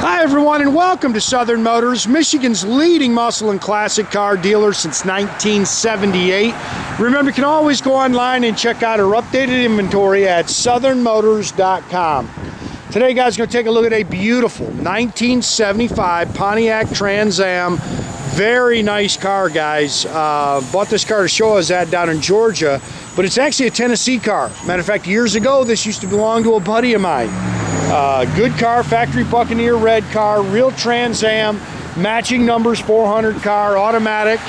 Hi everyone, and welcome to Southern Motors, Michigan's leading muscle and classic car dealer since 1978. Remember, you can always go online and check out our updated inventory at southernmotors.com. Today, guys, we're going to take a look at a beautiful 1975 Pontiac Trans Am. Very nice car, guys. Bought this car to show us that down in Georgia, but it's actually a Tennessee car. Matter of fact, years ago, this used to belong to a buddy of mine. Good car, factory Buccaneer red car, real Trans Am, matching numbers, 400 car, automatic.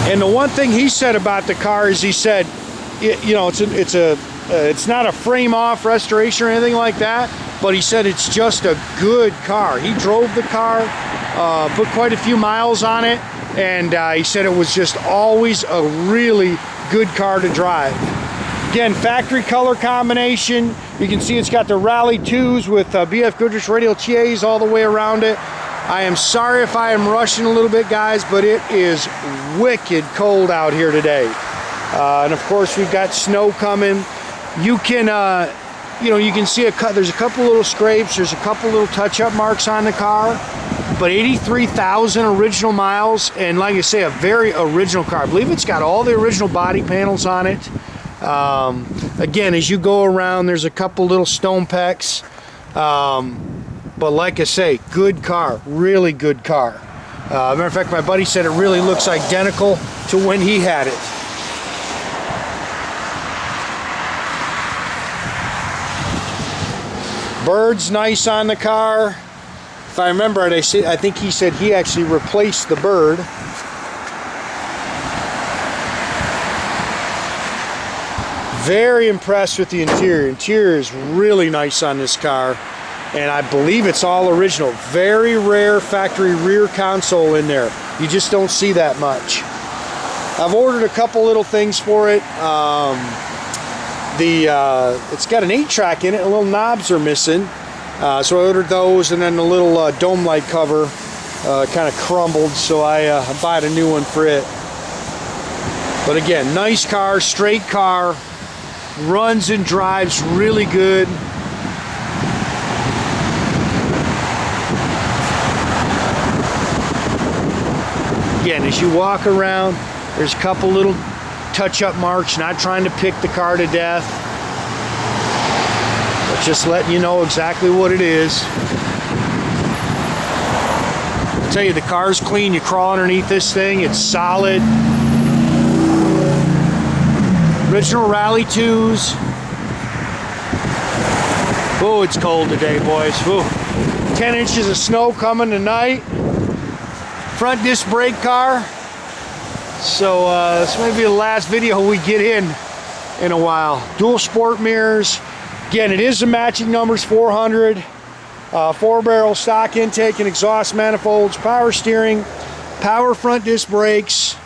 And the one thing he said about the car is he said, it's not a frame off restoration or anything like that, but he said it's just a good car. He drove the car, put quite a few miles on it, and he said it was just always a really good car to drive. Again, factory color combination. You can see it's got the Rally 2s with BF Goodrich Radial TAs all the way around it. I am sorry if I am rushing a little bit, guys, but it is wicked cold out here today. And of course, we've got snow coming. You can, you can see there's a couple little scrapes. There's a couple little touch-up marks on the car. But 83,000 original miles, and like I say, a very original car. I believe it's got all the original body panels on it. Again, as you go around, there's a couple little stone pecks, but like I say, good car, really good car. Matter of fact, my buddy said it really looks identical to when he had it. Bird's nice on the car. If I remember it, I think he said he actually replaced the bird. Very impressed with the interior. Interior is really nice on this car, and I believe it's all original. Very rare factory rear console in there. You just don't see that much. I've ordered a couple little things for it. It's got an 8-track in it. The little knobs are missing, so I ordered those, and then the little dome light cover kind of crumbled, so I bought a new one for it. But again, nice car, straight car. Runs and drives really good. Again, as you walk around, there's a couple little touch-up marks, not trying to pick the car to death, but just letting you know exactly what it is. I'll tell you, the car's clean. You crawl underneath this thing, it's solid. Original Rally 2s. Oh, it's cold today, boys. Ooh. 10 inches of snow coming tonight. Front disc brake car. So this may be the last video we get in a while. Dual sport mirrors. Again, it is the matching numbers, 400. 4-barrel stock intake and exhaust manifolds. Power steering. Power front disc brakes.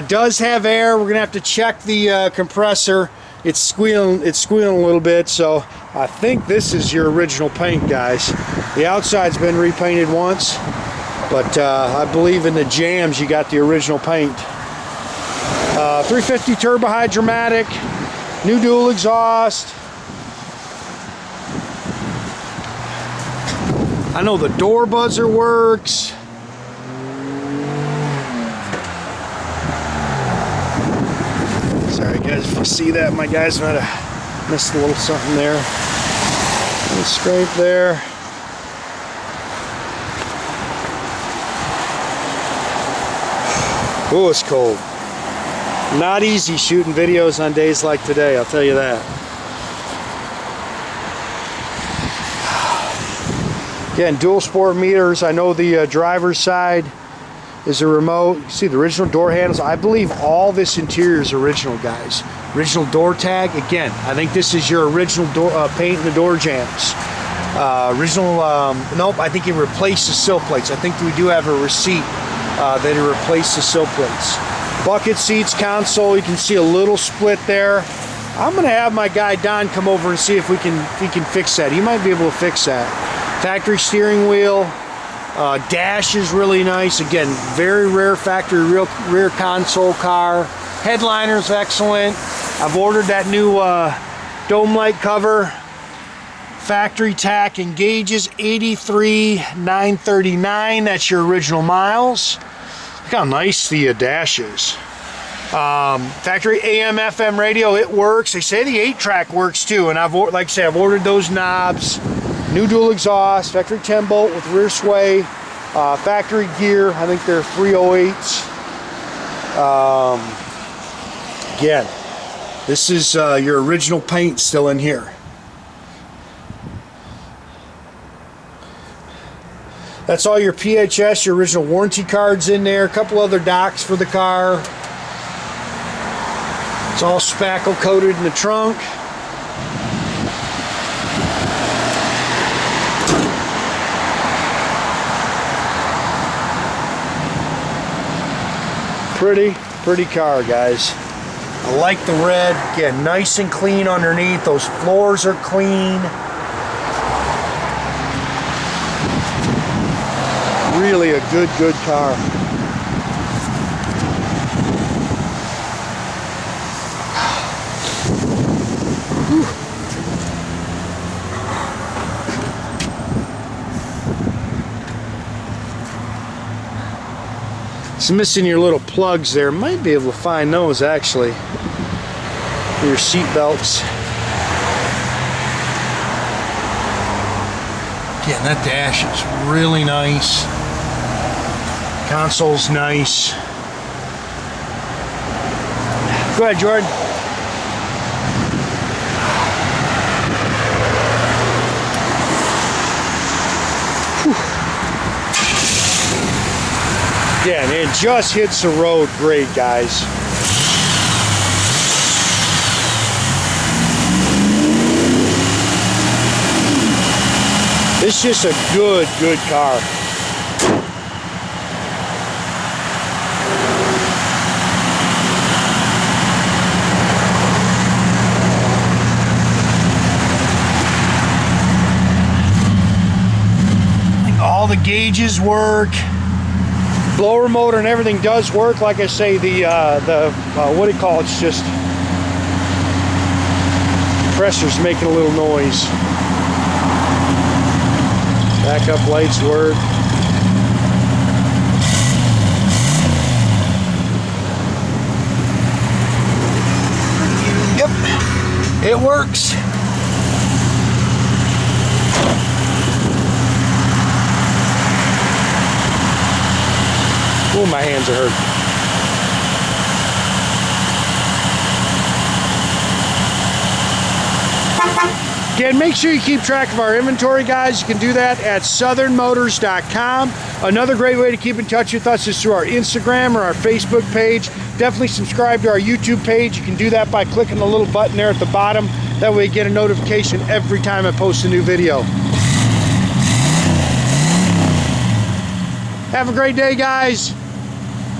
Does have air. We're gonna have to check the compressor. It's squealing a little bit, so I think this is your original paint, guys. The outside's been repainted once, but I believe in the jams you got the original paint. 350 turbohydramatic, new dual exhaust. I know the door buzzer works. Sorry guys, if you see that, my guys might have missed a little something there. A little scrape there. Oh, it's cold. Not easy shooting videos on days like today, I'll tell you that. Again, dual sport meters. I know the driver's side is a remote. You see the original door handles. I believe all this interior is original, guys. Original door tag. Again, I think this is your original door paint in the door jams. Nope, I think he replaced the sill plates. I think we do have a receipt that he replaced the sill plates. Bucket seats, console. You can see a little split there. I'm gonna have my guy Don come over and see if he can fix that. He might be able to fix that. Factory steering wheel. Dash is really nice. Again, very rare factory rear console car. Headliner's excellent. I've ordered that new dome light cover. Factory tach and gauges 83,939. That's your original miles. Look how nice the dash is. Factory AM FM radio, it works. They say the 8-track works too, and like I say, I've ordered those knobs. New dual exhaust, factory 10-bolt with rear sway, factory gear. I think they're 308s. Again, this is your original paint still in here. That's all your PHS, your original warranty cards in there. A couple other docs for the car. It's all spackle coated in the trunk. Pretty car, guys. I like the red. Again, nice and clean underneath. Those floors are clean. Really a good car. It's missing your little plugs there. Might be able to find those actually. Your seat belts. Again, that dash is really nice. Console's nice. Go ahead, Jordan. Again, it just hits the road great, guys. It's just a good car. All the gauges work. Blower motor and everything does work. Like I say, the what do you call it? It's just compressor's making a little noise. Backup lights work. Yep, it works. Oh, my hands are hurting. Again, make sure you keep track of our inventory, guys. You can do that at southernmotors.com. Another great way to keep in touch with us is through our Instagram or our Facebook page. Definitely subscribe to our YouTube page. You can do that by clicking the little button there at the bottom. That way you get a notification every time I post a new video. Have a great day, guys.